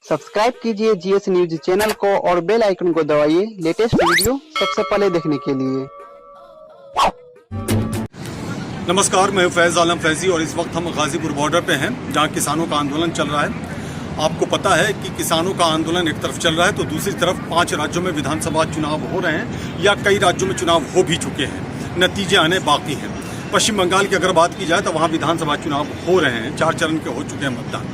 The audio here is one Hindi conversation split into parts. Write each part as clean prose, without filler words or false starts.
सब्सक्राइब कीजिए जीएस न्यूज चैनल को और बेल आइकन को दबाइए लेटेस्ट वीडियो सबसे पहले देखने के लिए। नमस्कार, मैं फैज़ आलम फैज़ी और इस वक्त हम गाजीपुर बॉर्डर पे हैं जहां किसानों का आंदोलन चल रहा है। आपको पता है कि किसानों का आंदोलन एक तरफ चल रहा है तो दूसरी तरफ 5 राज्यों में विधानसभा चुनाव हो रहे हैं या कई राज्यों में चुनाव हो भी चुके हैं, नतीजे आने बाकी हैं। पश्चिम बंगाल की अगर बात की जाए तो वहाँ विधानसभा चुनाव हो रहे हैं, 4 चरण के हो चुके हैं मतदान।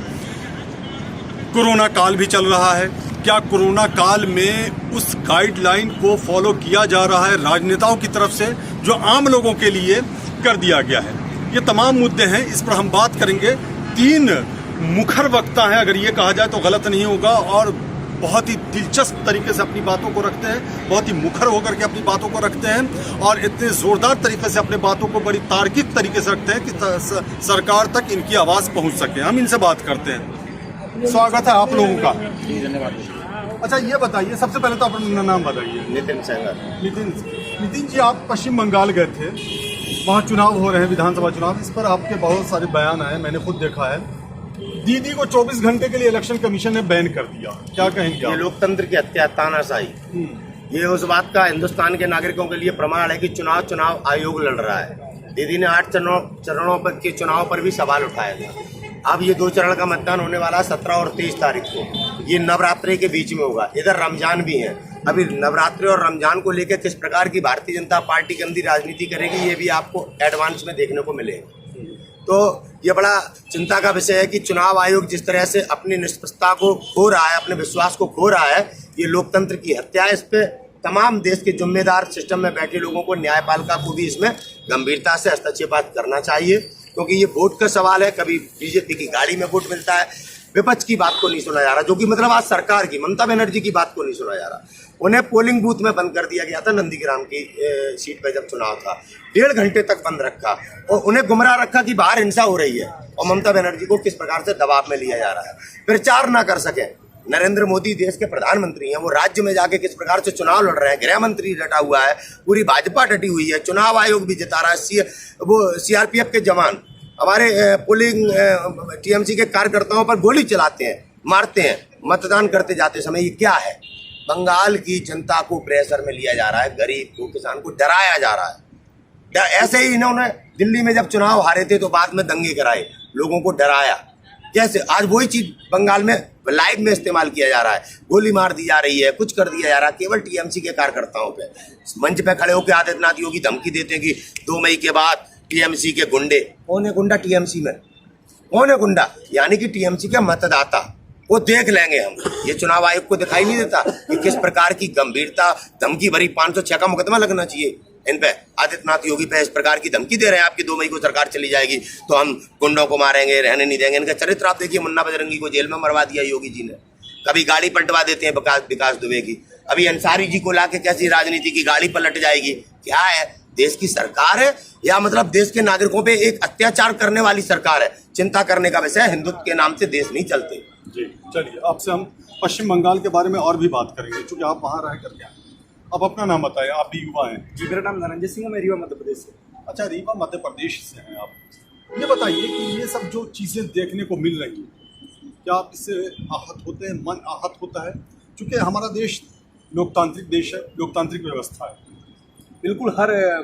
कोरोना काल भी चल रहा है। क्या कोरोना काल में उस गाइडलाइन को फॉलो किया जा रहा है राजनेताओं की तरफ से जो आम लोगों के लिए कर दिया गया है? ये तमाम मुद्दे हैं, इस पर हम बात करेंगे। 3 मुखर वक्ता हैं, अगर ये कहा जाए तो गलत नहीं होगा, और बहुत ही दिलचस्प तरीके से अपनी बातों को रखते हैं, बहुत ही मुखर होकर के अपनी बातों को रखते हैं और इतने ज़ोरदार तरीके से अपने बातों को बड़ी तार्किक तरीके से रखते हैं कि सरकार तक इनकी आवाज़ पहुँच सके। हम इनसे बात करते हैं। स्वागत है आप लोगों का। धन्यवाद। अच्छा, ये बताइए, सबसे पहले तो अपना नाम बताइए। नितिन सेंगर। नितिन जी, आप पश्चिम बंगाल गए थे, वहाँ चुनाव हो रहे हैं, विधानसभा चुनाव। इस पर आपके बहुत सारे बयान आए, मैंने खुद देखा है। दीदी को 24 घंटे के लिए इलेक्शन कमीशन ने बैन कर दिया, क्या कहेंगे? ये लोकतंत्र की हत्या, तानाशाही। ये उस बात का हिंदुस्तान के नागरिकों के लिए प्रमाण है कि चुनाव आयोग लड़ रहा है। दीदी ने 8 चरणों पर के चुनाव पर भी सवाल उठाया था। अब ये 2 चरण का मतदान होने वाला है 17 और 23 तारीख को। ये नवरात्रि के बीच में होगा, इधर रमजान भी है। अभी नवरात्रि और रमजान को लेकर किस प्रकार की भारतीय जनता पार्टी गंदी राजनीति करेगी, ये भी आपको एडवांस में देखने को मिलेगा। तो ये बड़ा चिंता का विषय है कि चुनाव आयोग जिस तरह से अपनी निष्पक्षता को खो रहा है, अपने विश्वास को खो रहा है, ये लोकतंत्र की हत्या है। इस पे तमाम देश के जिम्मेदार सिस्टम में बैठे लोगों को, न्यायपालिका को भी इसमें गंभीरता से हस्तक्षेप करना चाहिए, क्योंकि ये वोट का सवाल है। कभी बीजेपी की गाड़ी में वोट मिलता है, विपक्ष की बात को नहीं सुना जा रहा, जो कि मतलब आज सरकार की, ममता बनर्जी की बात को नहीं सुना जा रहा। उन्हें पोलिंग बूथ में बंद कर दिया गया था नंदीग्राम की सीट पर जब चुनाव था, 1.5 घंटे तक बंद रखा और उन्हें गुमराह रखा कि बाहर हिंसा हो रही है, और ममता बनर्जी को किस प्रकार से दबाव में लिया जा रहा है। प्रचार ना कर सके। नरेंद्र मोदी देश के प्रधानमंत्री हैं, वो राज्य में जाके किस प्रकार से चुनाव लड़ रहे हैं। गृह मंत्री डटा हुआ है, पूरी भाजपा डटी हुई है, चुनाव आयोग भी जिता रहा है। वो सीआरपीएफ के जवान हमारे पोलिंग टीएमसी के कार्यकर्ताओं पर गोली चलाते हैं, मारते हैं मतदान करते जाते समय। ये क्या है? बंगाल की जनता को प्रेशर में लिया जा रहा है, गरीब को, किसान को डराया जा रहा है। ऐसे ही इन्होंने दिल्ली में जब चुनाव हारे थे तो बाद में दंगे कराए, लोगों को डराया। जैसे आज वही चीज बंगाल में लाइव में इस्तेमाल किया जा रहा है, गोली मार दी जा रही है, कुछ कर दिया जा रहा है केवल टीएमसी के कार्यकर्ताओं पे। मंच पे खड़े होकर आदित्यनाथ योगी धमकी देते हैं कि 2 मई के बाद टीएमसी के गुंडे। कौन है गुंडा टीएमसी में? कौन है गुंडा? यानी कि टीएमसी के मतदाता, वो देख लेंगे हम। ये चुनाव आयोग को दिखाई नहीं देता कि किस प्रकार की गंभीरता, धमकी भरी 506 का मुकदमा लगना चाहिए इन पे। आदित्यनाथ योगी पे इस प्रकार की धमकी दे रहे हैं, आपकी 2 मई को सरकार चली जाएगी तो हम गुंडों को मारेंगे, रहने नहीं देंगे। इनका चरित्र आप देखिए, मुन्ना बजरंगी को जेल में मरवा दिया योगी जी ने। कभी गाड़ी पलटवा देते हैं विकास दुबे की, अभी अंसारी जी को लाके कैसी राजनीति की गाड़ी पलट जाएगी। क्या है? देश की सरकार है या मतलब देश के नागरिकों पे एक अत्याचार करने वाली सरकार है? चिंता करने का विषय। हिंदुत्व के नाम से देश नहीं चलते। जी, चलिए आपसे हम पश्चिम बंगाल के बारे में और भी बात करेंगे, क्योंकि आप वहाँ रह करके आए। अब अपना नाम बताइए, आप भी युवा हैं। जी, मेरा नाम धनंजय सिंह है, मैं रीवा मध्य प्रदेश से। अच्छा, रीवा मध्य प्रदेश से हैं आप। ये बताइए कि ये सब जो चीज़ें देखने को मिल रही हैं, क्या आप इससे आहत होते हैं? मन आहत होता है? क्योंकि हमारा देश लोकतांत्रिक देश है, लोकतांत्रिक व्यवस्था है। बिल्कुल,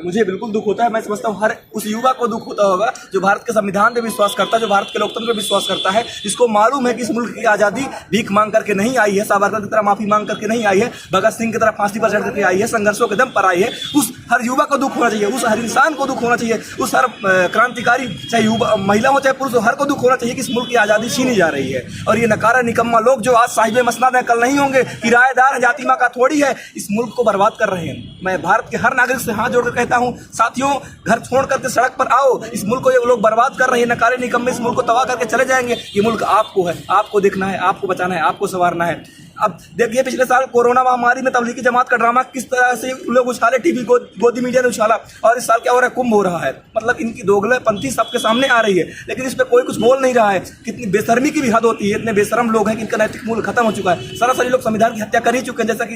मुझे बिल्कुल दुख होता है। मैं समझता हूँ हर उस युवा को दुख होता होगा जो भारत के संविधान पे विश्वास करता है, जो भारत के लोकतंत्र पे विश्वास करता है, जिसको मालूम है कि इस मुल्क की आज़ादी भीख मांग करके नहीं आई है, सावरकर की तरह माफी मांग करके नहीं आई है, भगत सिंह की तरह फांसी पर चढ़ करके आई है, संघर्षों के दम पर आई है। उस हर युवा को दुख होना चाहिए, उस हर इंसान को दुख होना चाहिए, उस हर क्रांतिकारी, चाहे युवा, महिला हो चाहे पुरुष हो, हर को दुख होना चाहिए कि इस मुल्क की आज़ादी छीनी जा रही है। और ये नकारा निकम्मा लोग जो आज साहिब मसनद हैं, कल नहीं होंगे, किराएदार है, जाति माँ का थोड़ी है, इस मुल्क को बर्बाद कर रहे हैं। मैं भारत के हर नागरिक से हाथ जोड़कर कहता हूं, साथियों, घर छोड़ करके सड़क पर आओ। इस मुल्क को ये लोग बर्बाद कर रहे हैं, नकारे निकम्मे इस मुल्क को तबाह करके चले जाएंगे। ये मुल्क आपको है, आपको देखना है, आपको बचाना है, आपको संवारना है। अब देखिए, पिछले साल कोरोना महामारी में तबलीगी जमात का ड्रामा किस तरह से लोग उछाले, टीवी गोदी मीडिया ने उछाला, और इस साल क्या हो रहा है? कुंभ हो रहा है। मतलब इनकी दोगलापंथी सबके सामने आ रही है, लेकिन इस पर कोई कुछ बोल नहीं रहा है। कितनी बेशर्मी की भी हद होती है। इतने बेशरम लोग हैं कि इनका नैतिक मूल्य खत्म हो चुका है। सरासरी लोग संविधान की हत्या कर ही चुके हैं, जैसा कि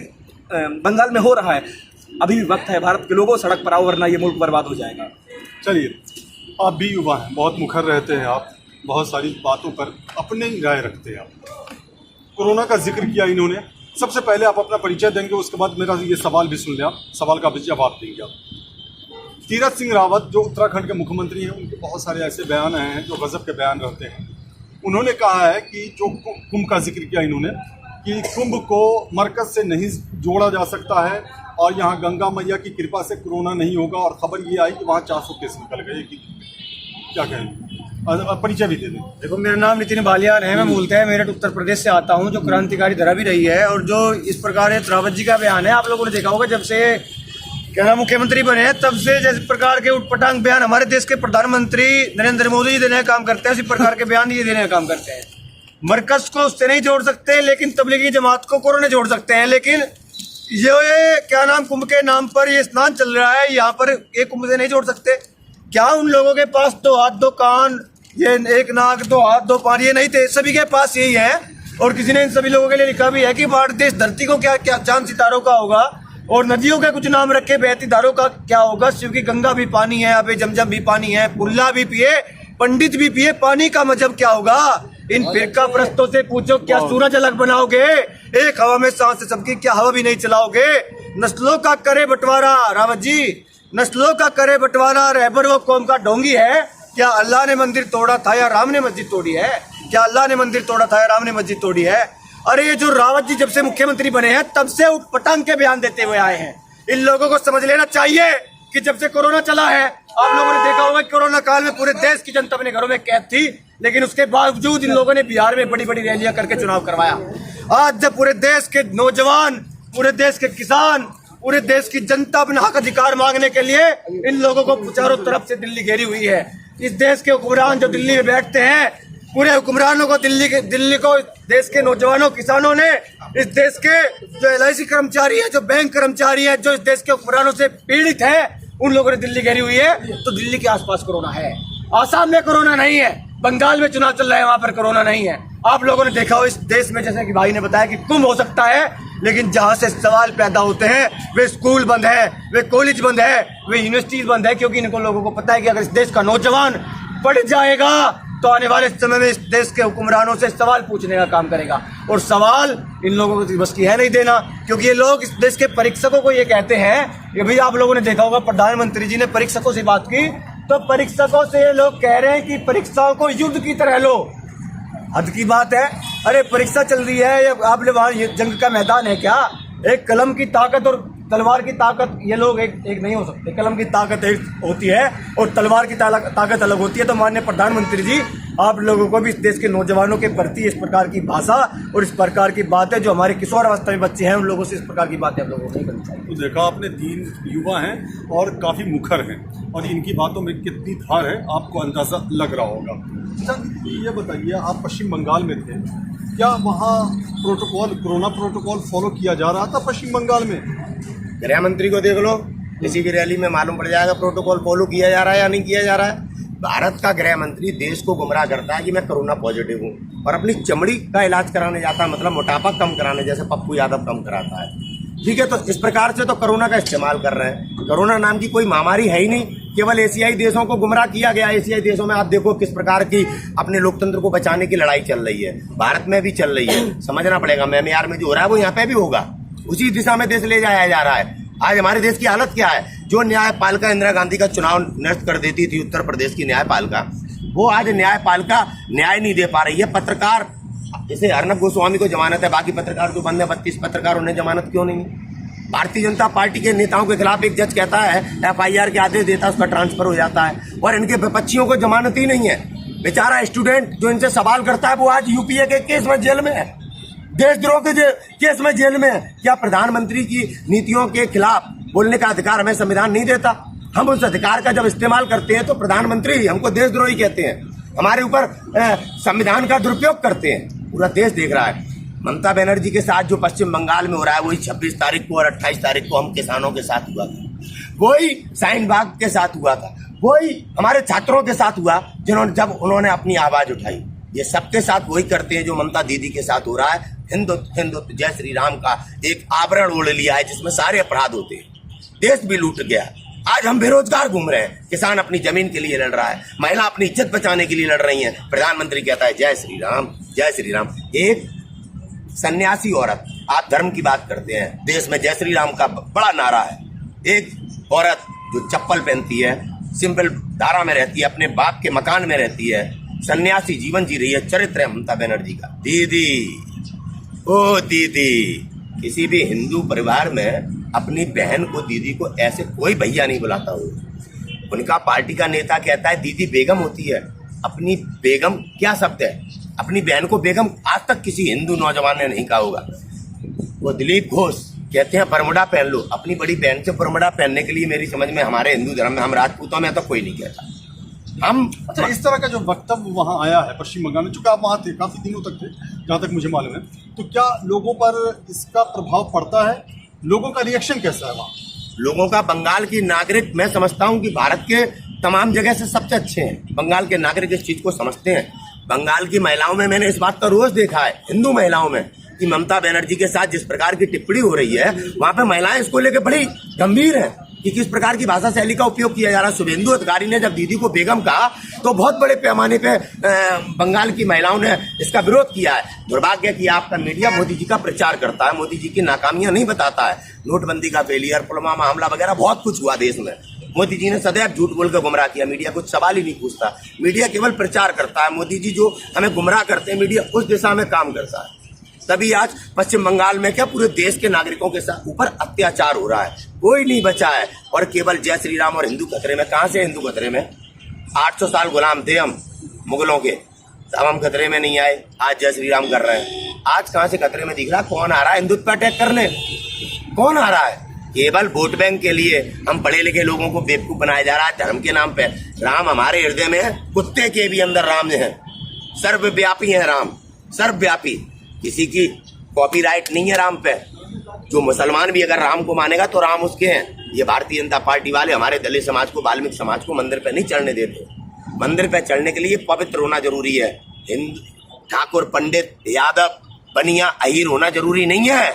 बंगाल में हो रहा है। अभी भी वक्त है, भारत के लोगों सड़क पर आओ, वरना ये मुल्क बर्बाद हो जाएगा। चलिए, आप भी युवा हैं, बहुत मुखर रहते हैं आप, बहुत सारी बातों पर अपनी राय रखते हैं आप। कोरोना का जिक्र किया इन्होंने। सबसे पहले आप अपना परिचय देंगे, उसके बाद मेरा ये सवाल भी सुन लें आप, सवाल का भी जवाब देंगे आप। तीरथ सिंह रावत जो उत्तराखंड के मुख्यमंत्री हैं, उनके बहुत सारे ऐसे बयान आए हैं जो गजब के बयान रहते हैं। उन्होंने कहा है कि जो कुंभ का जिक्र किया इन्होंने कि कुंभ को मरकज से नहीं जोड़ा जा सकता है और यहाँ गंगा मैया की कृपा से कोरोना नहीं होगा, और खबर ये आई कि वहाँ 400 केस निकल गए। क्या कहेंगे? परिचय भी दे दें। देखो, मेरा नाम नितिन बालियान है, मैं मूलतः मेरठ उत्तर प्रदेश से आता हूं, जो क्रांतिकारी धरा भी रही है। और जो इस प्रकार रावत जी का बयान है, आप लोगों ने देखा होगा जब से क्या नाम मुख्यमंत्री बने हैं तब से जिस प्रकार के उटपटांग बयान हमारे देश के प्रधानमंत्री नरेंद्र मोदी जी देने का काम करते हैं, उसी प्रकार के बयान ये देने का काम करते हैं। मरकज को उससे नहीं जोड़ सकते, लेकिन तबलीगी जमात को कोरोना जोड़ सकते हैं। लेकिन ये क्या नाम कुंभ के नाम पर ये स्नान चल रहा है, यहाँ पर एक कुंभ से नहीं जोड़ सकते क्या? उन लोगों के पास 2 हाथ 2 कान, ये 1 नाक 2 हाथ 2 पाँव ये नहीं थे, सभी के पास यही है। और किसी ने इन सभी लोगों के लिए लिखा भी है कि भारत देश धरती को क्या क्या चांद सितारों का होगा, और नदियों के कुछ नाम रखे बहती धारों का क्या होगा। शिव की गंगा भी पानी है, अबे जमजम भी पानी है, पुल्ला भी पिए, पंडित भी पिए, पानी का मतलब क्या होगा? इन फिरका प्रस्तों से पूछो, क्या सूरज अलग बनाओगे? एक हवा में सांस सबकी, क्या हवा भी नहीं चलाओगे? नस्लों का करे बंटवारा, रावत जी नस्लों का करे बंटवारा, रहबर वो कौम का ढोंगी है। क्या अल्लाह ने मंदिर तोड़ा था या राम ने मस्जिद तोड़ी है? क्या अल्लाह ने मंदिर तोड़ा था या राम ने मस्जिद तोड़ी है? अरे ये जो रावत जी जब से मुख्यमंत्री बने हैं तब से उटपटांग के बयान देते हुए आए हैं। इन लोगों को समझ लेना चाहिए कि जब से कोरोना चला है, आप लोगों ने देखा होगा कोरोना काल में पूरे देश की जनता अपने घरों में कैद थी, लेकिन उसके बावजूद इन लोगों ने बिहार में बड़ी बड़ी रैलियां करके चुनाव करवाया। आज जब पूरे देश के नौजवान, पूरे देश के किसान, पूरे देश की जनता अपना हक अधिकार मांगने के लिए इन लोगों को चारों तरफ से दिल्ली घेरी हुई है। इस देश के हुक्मरान जो दिल्ली में बैठते हैं, पूरे हुक्मरानों को दिल्ली को देश के नौजवानों, किसानों ने, इस देश के जो LIC कर्मचारी है, जो बैंक कर्मचारी है, जो इस देश के हुक्मरानों से पीड़ित है, उन लोगों ने दिल्ली घेरी हुई है। तो दिल्ली के आसपास कोरोना है, आसाम में कोरोना नहीं है, बंगाल में चुनाव चल रहा है, वहां पर कोरोना नहीं है। आप लोगों ने देखा हो इस देश में, जैसे कि भाई ने बताया कि कुंभ हो सकता है, लेकिन जहां से सवाल पैदा होते हैं वे स्कूल बंद है, वे कॉलेज बंद है, वे यूनिवर्सिटीज बंद है, क्योंकि इनको लोगों को पता है कि अगर इस देश का नौजवान पढ़ जाएगा तो आने वाले समय में इस देश के हुक्मरानों से सवाल पूछने का काम करेगा। और सवाल इन लोगों को बस की है नहीं देना, क्योंकि ये लोग इस देश के परीक्षकों को ये कहते हैं कि भाई, आप लोगों ने देखा होगा प्रधानमंत्री जी ने परीक्षकों से बात की, तो परीक्षकों से ये लोग कह रहे हैं कि परीक्षाओं को युद्ध की तरह लो। हद की बात है। अरे परीक्षा चल रही है, ये आप लोग वहाँ जंग का मैदान है क्या? एक कलम की ताकत और तलवार की ताकत, ये लोग एक नहीं हो सकते। कलम की ताकत एक होती है और तलवार की ताकत अलग होती है। तो माननीय प्रधानमंत्री जी, आप लोगों को भी इस देश के नौजवानों के प्रति इस प्रकार की भाषा और इस प्रकार की बातें, जो हमारे किशोर अवस्था में बच्चे हैं, उन लोगों से इस प्रकार की बातें आप लोगों को नहीं करनी चाहिए। तो देखा आपने, 3 युवा हैं और काफ़ी मुखर हैं, और इनकी बातों में कितनी धार है आपको अंदाजा लग रहा होगा। ये बताइए, आप पश्चिम बंगाल में थे, क्या वहाँ कोरोना प्रोटोकॉल फॉलो किया जा रहा था पश्चिम बंगाल में? गृह मंत्री को देख लो, किसी भी रैली में मालूम पड़ जाएगा प्रोटोकॉल फॉलो किया जा रहा है या नहीं किया जा रहा है। भारत का गृह मंत्री देश को गुमराह करता है कि मैं कोरोना पॉजिटिव हूँ, और अपनी चमड़ी का इलाज कराने जाता है, मतलब मोटापा कम कराने, जैसे पप्पू यादव कम कराता है। ठीक है, तो इस प्रकार से तो कोरोना का इस्तेमाल कर रहे हैं। कोरोना नाम की कोई महामारी है ही नहीं, केवल एशियाई देशों को गुमराह किया गया। एशियाई देशों में आप देखो किस प्रकार की अपने लोकतंत्र को बचाने की लड़ाई चल रही है, भारत में भी चल रही है। समझना पड़ेगा, म्यांमार में जो हो रहा है वो यहाँ पे भी होगा, उसी दिशा में देश ले जाया जा रहा है। आज हमारे देश की हालत क्या है? जो न्यायपालिका इंदिरा गांधी का चुनाव निरस्त कर देती थी, उत्तर प्रदेश की न्यायपालिका, वो आज न्यायपालिका न्याय नहीं दे पा रही है। पत्रकार, जैसे अर्नब गोस्वामी को जमानत है, बाकी पत्रकार जो बंद है 32 पत्रकार, उन्हें जमानत क्यों नहीं? भारतीय जनता पार्टी के नेताओं के खिलाफ एक जज कहता है, FIR के आदेश देता है, उसका ट्रांसफर हो जाता है, और इनके विपक्षियों को जमानत ही नहीं है। बेचारा स्टूडेंट जो इनसे सवाल करता है वो आज UPA के केस में जेल में है, देशद्रोह के केस में जेल में है। क्या प्रधानमंत्री की नीतियों के खिलाफ बोलने का अधिकार हमें संविधान नहीं देता? हम उस अधिकार का जब इस्तेमाल करते हैं तो प्रधानमंत्री हमको देशद्रोही कहते हैं, हमारे ऊपर संविधान का दुरुपयोग करते हैं। पूरा देश देख रहा है। ममता बनर्जी के साथ जो पश्चिम बंगाल में हो रहा है, वही 26 तारीख को और 28 तारीख को हम किसानों के साथ हुआ था, वही शाहीन बाग के साथ हुआ था, वही हमारे छात्रों के साथ हुआ जिन्होंने जब उन्होंने अपनी आवाज उठाई। ये सबके साथ वही करते हैं जो ममता दीदी के साथ हो रहा है। हिंदुत्व जय श्री राम का एक आवरण ओढ़ लिया है जिसमें सारे अपराध होते हैं। देश भी लूट गया। आज हम बेरोजगार घूम रहे हैं, किसान अपनी जमीन के लिए लड़ रहा है, महिला अपनी इज्जत बचाने के लिए लड़ रही है। प्रधानमंत्री कहता है जय श्री राम, जय श्री राम। एक सन्यासी औरत, आप धर्म की बात करते हैं, देश में जय श्री राम का बड़ा नारा है। एक औरत जो चप्पल पहनती है, सिंपल धारा में रहती है, अपने बाप के मकान में रहती है, सन्यासी जीवन जी रही है, चरित्र है ममता बनर्जी का। दीदी, ओ दीदी, किसी भी हिंदू परिवार में अपनी बहन को, दीदी को ऐसे कोई भैया नहीं बुलाता हो। उनका पार्टी का नेता कहता है दीदी बेगम होती है। अपनी बेगम क्या शब्द है? अपनी बहन को बेगम आज तक किसी हिंदू नौजवान ने नहीं कहा होगा। वो दिलीप घोष कहते हैं बरमुडा पहन लो। अपनी बड़ी बहन से बरमुडा पहनने के लिए मेरी समझ में, हमारे हिंदू धर्म में, हम राजपूतों में तो कोई नहीं कहता। हम अच्छा, इस तरह का जो वक्तव्य वहाँ आया है पश्चिम बंगाल में, चूंकि आप वहाँ थे, काफी दिनों तक थे जहाँ तक मुझे मालूम है, तो क्या लोगों पर इसका प्रभाव पड़ता है? लोगों का रिएक्शन कैसा है वहाँ? लोगों का, बंगाल की नागरिक, मैं समझता हूँ कि भारत के तमाम जगह से सबसे अच्छे हैं। बंगाल के नागरिक इस चीज को समझते हैं। बंगाल की महिलाओं में मैंने इस बात का रोज देखा है, हिंदू महिलाओं में, कि ममता बनर्जी के साथ जिस प्रकार की टिप्पणी हो रही है, वहां पे महिलाएं इसको लेकर बड़ी गंभीर हैं कि किस प्रकार की भाषा शैली का उपयोग किया जा रहा है। शुभेंदु अधिकारी ने जब दीदी को बेगम कहा तो बहुत बड़े पैमाने पे बंगाल की महिलाओं ने इसका विरोध किया है। दुर्भाग्य कि आपका मीडिया मोदी जी का प्रचार करता है, मोदी जी की नाकामियां नहीं बताता है। नोटबंदी का फेलियर, पुलवामा हमला वगैरह बहुत कुछ हुआ देश में। मोदी जी ने सदैव झूठ बोलकर गुमराह किया। मीडिया कुछ सवाल ही नहीं पूछता, मीडिया केवल प्रचार करता है। मोदी जी जो हमें गुमराह करते हैं, मीडिया उस दिशा में काम करता है। तभी आज पश्चिम बंगाल में क्या पूरे देश के नागरिकों के साथ ऊपर अत्याचार हो रहा है, कोई नहीं बचा है। और केवल जय श्री राम और हिंदू खतरे में। कहां से हिंदू खतरे में? 800 साल गुलाम थे हम मुगलों के, तब हम खतरे में नहीं आए। आज जय श्री राम कर रहे हैं, आज कहां से खतरे में दिख रहा? कौन आ रहा है हिंदुत्व पर अटैक करने? कौन आ रहा है? केवल वोट बैंक के लिए हम पढ़े लिखे लोगों को बेवकूफ बनाया जा रहा है धर्म के नाम पे। राम हमारे हृदय में है, कुत्ते के भी अंदर राम है। सर्वव्यापी है राम, सर्वव्यापी। किसी की कॉपीराइट नहीं है राम पे। जो मुसलमान भी अगर राम को मानेगा तो राम उसके हैं। ये भारतीय जनता पार्टी वाले हमारे दलित समाज को, वाल्मीकि समाज को मंदिर पे नहीं चढ़ने देते। मंदिर पे चढ़ने के लिए पवित्र होना जरूरी है। हिंदू, ठाकुर, पंडित, यादव, बनिया, अहीर होना जरूरी नहीं है,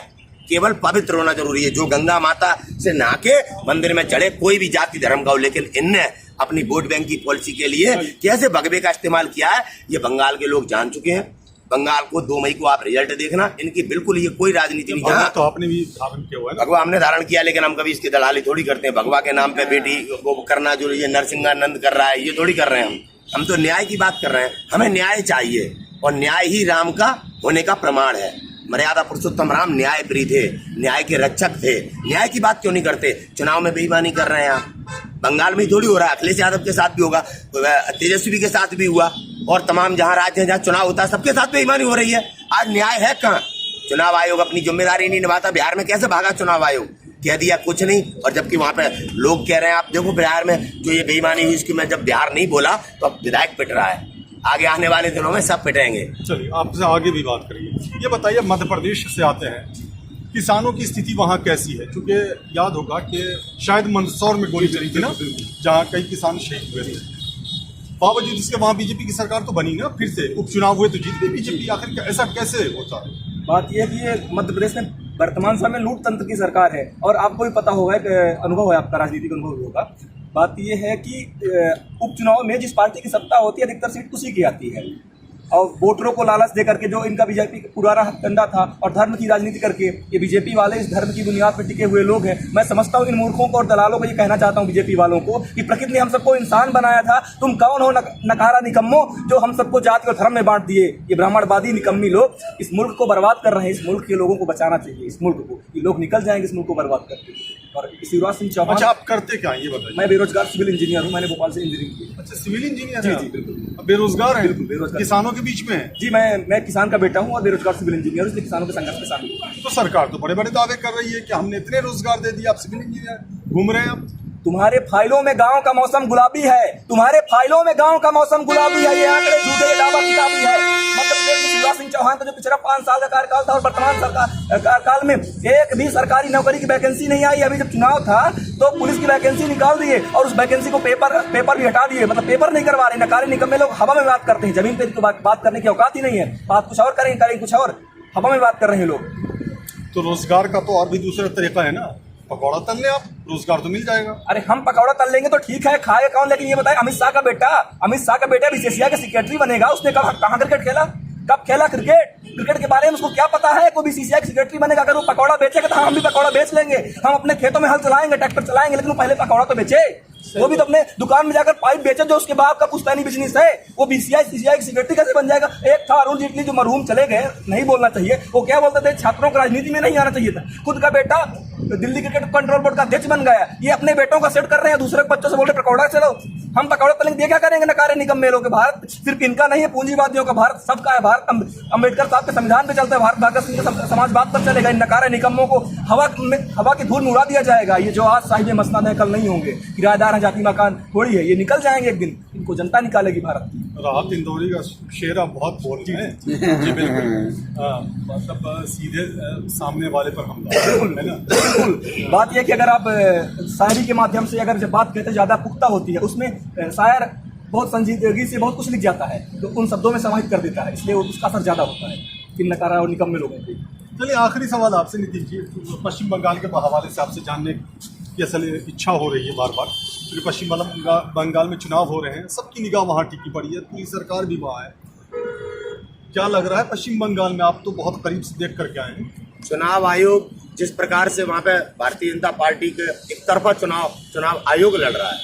केवल पवित्र होना जरूरी है। जो गंगा माता से नहा के मंदिर में चढ़े, कोई भी जाति धर्म का हो, लेकिन इनने अपनी वोट बैंक की पॉलिसी के लिए कैसे भगवे का इस्तेमाल किया है, ये बंगाल के लोग जान चुके हैं। बंगाल को 2 मई को आप रिजल्ट देखना, इनकी बिल्कुल ये कोई राजनीति नहीं है। तो आपने भी धारण किया हुआ है? भगवा हमने धारण किया, लेकिन हम कभी इसकी दलाली थोड़ी करते हैं। भगवा के नाम पे बेटी को करना जो ये नरसिंहानंद कर रहा है, ये थोड़ी कर रहे हैं हम तो न्याय की बात कर रहे हैं। हमें न्याय चाहिए और न्याय ही राम का होने का प्रमाण है। मर्यादा पुरुषोत्तम राम न्याय प्रिय थे, न्याय के रक्षक थे। न्याय की बात क्यों नहीं करते? चुनाव में बेईमानी कर रहे हैं आप। बंगाल में थोड़ी हो रहा है, अखिलेश यादव के साथ भी होगा, तेजस्वी के साथ भी हुआ, और तमाम जहां राज्य है जहां चुनाव होता है सबके साथ बेईमानी हो रही है। आज न्याय है कहाँ? चुनाव आयोग अपनी जिम्मेदारी नहीं निभाता। बिहार में कैसे भागा चुनाव आयोग? कह दिया कुछ नहीं, और जबकि वहां पे लोग कह रहे हैं, आप देखो बिहार में जो ये बेईमानी हुई, इसकी मैं जब बिहार नहीं बोला तो अब विधायक पिट रहा है। आगे आने वाले दिनों में सब पिटेंगे। चलिए, आपसे आगे भी बात करेंगे। ये बताइए, मध्य प्रदेश से आते हैं, किसानों की स्थिति वहाँ कैसी है? क्योंकि याद होगा कि शायद मंदसौर में गोली चली थी ना, जहाँ कई किसान शहीद हुए थे। बावजूद इसके वहाँ बीजेपी की सरकार तो बनी ना, फिर से उपचुनाव हुए तो जीत गई बीजेपी। आखिर ऐसा कैसे होता है? बात यह है कि ये मध्य प्रदेश में वर्तमान समय लूट तंत्र की सरकार है, और आपको भी पता होगा, एक अनुभव है आपका, राजनीतिक अनुभव होगा। बात यह है कि उपचुनाव में जिस पार्टी की सत्ता होती है, अधिकतर सीट उसी की आती है, और वोटरों को लालच दे करके, जो इनका बीजेपी पुराना हथकंडा था, और धर्म की राजनीति करके, ये बीजेपी वाले इस धर्म की बुनियाद पर टिके हुए लोग हैं। मैं समझता हूँ इन मूर्खों को और दलालों को ये कहना चाहता हूँ, बीजेपी वालों को, कि प्रकृति ने हम सबको इंसान बनाया था, तुम कौन हो नकारा निकम्मो जो हम सबको जाति और धर्म में बांट दिए। ये ब्राह्मणवादी निकम्मी लोग इस मुल्क को बर्बाद कर रहे हैं। इस मुल्क के लोगों को बचाना चाहिए, इस मुल्क को। ये लोग निकल जाएंगे इस मुल्क को बर्बाद करके। और शिवराज सिंह चौहान। अच्छा, आप करते क्या ये बताइए? मैं बेरोजगार सिविल इंजीनियर हूँ, मैंने भोपाल से इंजीनियरिंग की। अच्छा, सिविल इंजीनियर? जी जी बिल्कुल। बेरोजगार है? बिल्कुल बेरोजगार, किसानों के बीच में? जी, मैं किसान का बेटा हूँ और बेरोजगार सिविल इंजीनियर, इसलिए किसानों के संघर्ष में शामिल हूँ। तो सरकार तो बड़े बड़े दावे कर रही है कि हमने इतने रोजगार दे दिए, आप सिविल इंजीनियर घूम रहे हैं। आप तुम्हारे फाइलों में गांव का मौसम गुलाबी है, तुम्हारे फाइलों में गांव का मौसम गुलाबी है। ये आंकड़े झूठे, दावा किताबी है। मतलब शिवराज सिंह चौहान का जो पिछला 5 साल का कार्यकाल था, और वर्तमान सरकार कार्यकाल में एक भी सरकारी नौकरी की वैकेंसी नहीं आई। अभी जब चुनाव था तो पुलिस की वैकेंसी निकाल दिए, और उस वैकेंसी को पेपर भी हटा दिए। मतलब पेपर नहीं करवा रहे। नकारे निकम्मे लोग हवा में बात करते हैं, जमीन पे तो बात करने की औकात ही नहीं है। बात कुछ और करें कुछ और, हवा में बात कर रहे हैं लोग। तो रोजगार का तो और भी दूसरा तरीका है ना, पकौड़ा तल ले आप, रोजगार तो मिल जाएगा। अरे हम पकौड़ा तल लेंगे तो ठीक है, खाएगा कौन? लेकिन ये बताए, अमित शाह का बेटा बीसीसीआई का सेक्रेटरी बनेगा, उसने कहा कहाँ क्रिकेट खेला? कब खेला क्रिकेट के बारे में उसको क्या पता है? कोई भी सीसीआई सेक्रेटरी बनेगा, अगर वो पकौड़ा बेचेगा तो हम भी पकौड़ा बेच लेंगे, हम अपने खेतों में हल चलाएंगे, ट्रैक्टर चलाएंगे, लेकिन वो पहले पकौड़ा तो बेचे। वो भी तो अपने दुकान में जाकर पाइप बेचे जो उसके बाप का पुश्तैनी बिजनेस है। वो बीसीआई सीसीआई सेक्रेटरी कैसे बन जाएगा? एक था अरुण जेटली जो मरहूम चले गए, नहीं बोलना चाहिए, वो क्या बोलते थे, छात्रों को राजनीति में नहीं आना चाहिए था। खुद का बेटा दिल्ली क्रिकेट कंट्रोल बोर्ड का अध्यक्ष बन गया। ये अपने बेटों का सेट कर रहे हैं, दूसरे बच्चों से बोल रहे पकौड़ा चलो, हम पकौड़ा तलेंगे, ये क्या करेंगे? नकारे निकम मेलों के। भारत सिर्फ इनका नहीं है, पूंजीवादियों का भारत सबका है। भारत अम्बेडकर साहब के संविधान पे चलता है, भारत भगत सिंह के समाजवाद पर चलेगा। इन नकारे निकम्मों को हवा की धूल में उड़ा दिया जाएगा। ये जो आज साहिब मसनद है, कल नहीं होंगे। किराएदार हैं, जाति मकान थोड़ी है, ये निकल जाएंगे एक दिन, इनको जनता निकालेगी भारत की। राहत इंदौरी का शेर आप बहुत बोलती हैं। जी बिल्कुल, मतलब सीधे सामने वाले पर हमला है ना। बात यह कि अगर आप शायरी के माध्यम से अगर जब बात कहते ज्यादा पुख्ता होती है, उसमें शायर बहुत संजीदगी से बहुत कुछ लिख जाता है, तो उन शब्दों में समाहित कर देता है, इसलिए उसका असर ज्यादा होता है किन नकारा और निकम्मे लोगों के। चलिए आखिरी सवाल आपसे नितिन जी, पश्चिम बंगाल के हवाले से आपसे जानने की असल इच्छा हो रही है बार बार, क्योंकि पश्चिम बंगाल में चुनाव हो रहे हैं, सबकी निगाह वहाँ टिकी पड़ी है, पूरी सरकार भी वहाँ है। क्या लग रहा है पश्चिम बंगाल में? आप तो बहुत करीब से देख करके आए हैं। चुनाव आयोग जिस प्रकार से वहाँ पे भारतीय जनता पार्टी के एक तरफा चुनाव आयोग लड़ रहा है,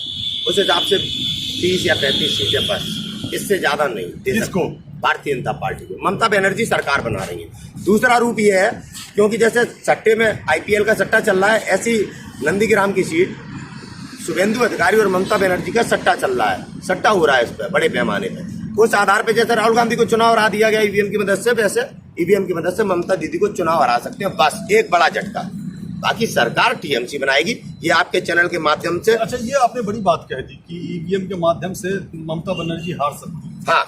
उस हिसाब से 30 या 35 सीटें बस, इससे ज्यादा नहीं दे किसको? भारतीय जनता पार्टी को। ममता बनर्जी सरकार बना रही है। दूसरा रूप ये है, क्योंकि जैसे सट्टे में आईपीएल का सट्टा चल रहा है, ऐसी नंदीग्राम की सीट शुभेंदु अधिकारी और ममता बनर्जी का सट्टा चल रहा है, सट्टा हो रहा है इस पर बड़े पैमाने पर। उस आधार पर जैसे राहुल गांधी को चुनाव हरा दिया गया ईवीएम की मदद से, वैसे ईवीएम की मदद से ममता दीदी को चुनाव हरा सकते हैं, बस एक बड़ा झटका। बाकी सरकार टीएमसी बनाएगी, ये आपके चैनल के माध्यम से। अच्छा, ये आपने बड़ी बात कह दी कि ईवीएम के माध्यम से ममता बनर्जी हार सकती है। हाँ,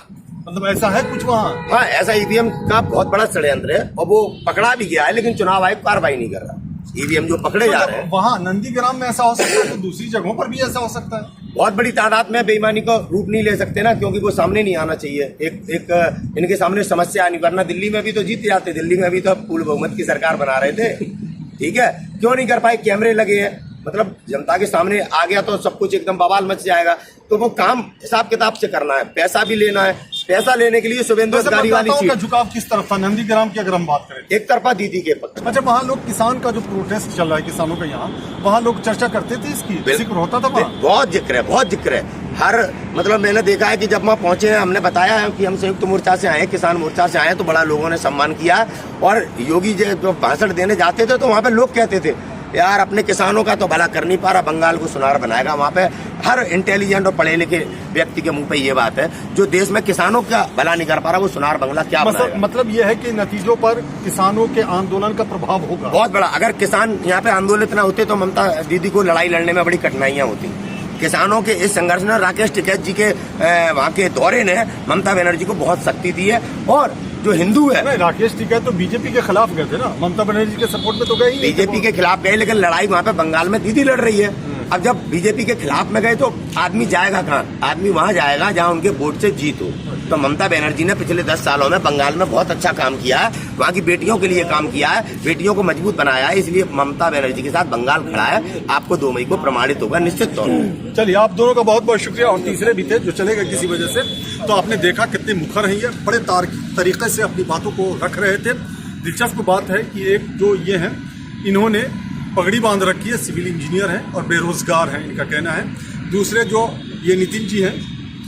मतलब ऐसा है कुछ वहाँ? हाँ, ऐसा ईवीएम का बहुत बड़ा षड्यंत्र है और वो पकड़ा भी गया है, लेकिन चुनाव आयोग कार्रवाई नहीं कर रहा। ईवीएम जो पकड़े जा रहे हैं, वहाँ नंदीग्राम में ऐसा हो सकता है, तो दूसरी जगहों पर भी ऐसा हो सकता है। बहुत बड़ी तादाद में बेईमानी को रूप नहीं ले सकते ना, क्योंकि वो सामने नहीं आना चाहिए। एक इनके सामने समस्या आनी, वरना दिल्ली में भी तो जीत जाते। दिल्ली में भी तो पूर्ण बहुमत की सरकार बना रहे थे, ठीक है, क्यों नहीं कर पाए? कैमरे लगे हैं, मतलब जनता के सामने आ गया तो सब कुछ एकदम बवाल मच जाएगा। तो वो काम हिसाब किताब से करना है, पैसा भी लेना है। पैसा लेने के लिए शुभेंदु अधिकारी वाली सीट। झुकाव किस तरफ था नंदीग्राम की अगर हम बात करें? एक तरफा दीदी के पक्ष। अच्छा, वहाँ लोग किसान का जो प्रोटेस्ट चल रहा है किसानों का, यहाँ वहाँ लोग चर्चा करते थे इसकी, जिक्र होता था वहाँ? बहुत जिक्र है, बहुत जिक्र है। हर मतलब मैंने देखा है कि जब वहाँ पहुंचे हैं, हमने बताया है कि हम संयुक्त मोर्चा से आए, किसान मोर्चा से आए, तो बड़ा लोगों ने सम्मान किया। और योगी जो भाषण देने जाते थे तो वहाँ पे लोग कहते थे, यार अपने किसानों का तो भला कर नहीं पा रहा, बंगाल को सुनार बनाएगा। वहाँ पे हर इंटेलिजेंट और पढ़े लिखे व्यक्ति के मुंह पे ये बात है, जो देश में किसानों का भला नहीं कर पा रहा, वो सुनार बंगला क्या बनाएगा? मतलब ये है कि नतीजों पर किसानों के आंदोलन का प्रभाव होगा बहुत बड़ा। अगर किसान यहाँ पे आंदोलित न होते तो ममता दीदी को लड़ाई लड़ने में बड़ी कठिनाइयां होती। किसानों के इस संघर्ष में राकेश टिकैत जी के वहाँ के दौरे ने ममता बनर्जी को बहुत शक्ति दी है। और जो हिंदू है, राकेश टिकैत तो बीजेपी के खिलाफ गए थे ना, ममता बनर्जी के सपोर्ट में तो गए ही। बीजेपी के खिलाफ गए, लेकिन लड़ाई वहाँ पे बंगाल में दीदी लड़ रही है। अब जब बीजेपी के खिलाफ में गए तो आदमी जाएगा कहाँ? आदमी वहाँ जाएगा जहाँ उनके वोट से जीत हो। तो ममता बनर्जी ने पिछले 10 सालों में बंगाल में बहुत अच्छा काम किया है, वहाँ की बेटियों के लिए काम किया है, बेटियों को मजबूत बनाया है, इसलिए ममता बनर्जी के साथ बंगाल खड़ा है। आपको 2 मई को प्रमाणित होगा निश्चित तौर पर। चलिए, आप दोनों का बहुत बहुत शुक्रिया। और तीसरे भी थे जो चले गए किसी वजह से, तो आपने देखा कितने मुखर हैं ये, बड़े तरीके से अपनी बातों को रख रहे थे। दिलचस्प बात है कि एक जो ये हैं, इन्होंने पगड़ी बांध रखी है, सिविल इंजीनियर हैं और बेरोजगार हैं, इनका कहना है। दूसरे जो ये नितिन जी हैं,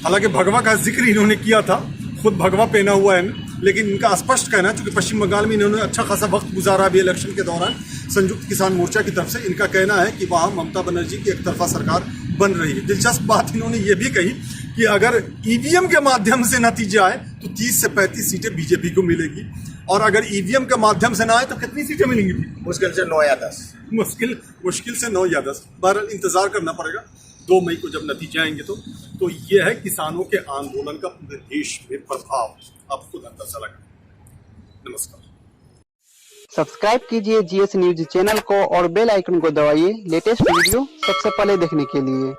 हालांकि भगवा का जिक्र इन्होंने किया था, खुद भगवा पहना हुआ है, लेकिन इनका स्पष्ट कहना है, चूंकि पश्चिम बंगाल में इन्होंने अच्छा खासा वक्त गुजारा अभी इलेक्शन के दौरान संयुक्त किसान मोर्चा की तरफ से, इनका कहना है कि वहाँ ममता बनर्जी की एक तरफा सरकार बन रही है। दिलचस्प बात इन्होंने ये भी कही कि अगर ईवीएम के माध्यम से नतीजा आए तो 30 से 35 सीटें बीजेपी को मिलेगी, और अगर ईवीएम के माध्यम से ना आए तो कितनी सीटें मिलेंगी? मुश्किल से 9 या 10। मुश्किल से 9 या 10। बहरहाल इंतजार करना पड़ेगा 2 मई को जब नतीजे आएंगे तो ये है किसानों के आंदोलन का पूरे देश में प्रभाव, आपको अंदाजा लगा। नमस्कार। सब्सक्राइब कीजिए जीएस न्यूज चैनल को और बेल आइकन को दबाइए लेटेस्ट वीडियो सबसे पहले देखने के लिए।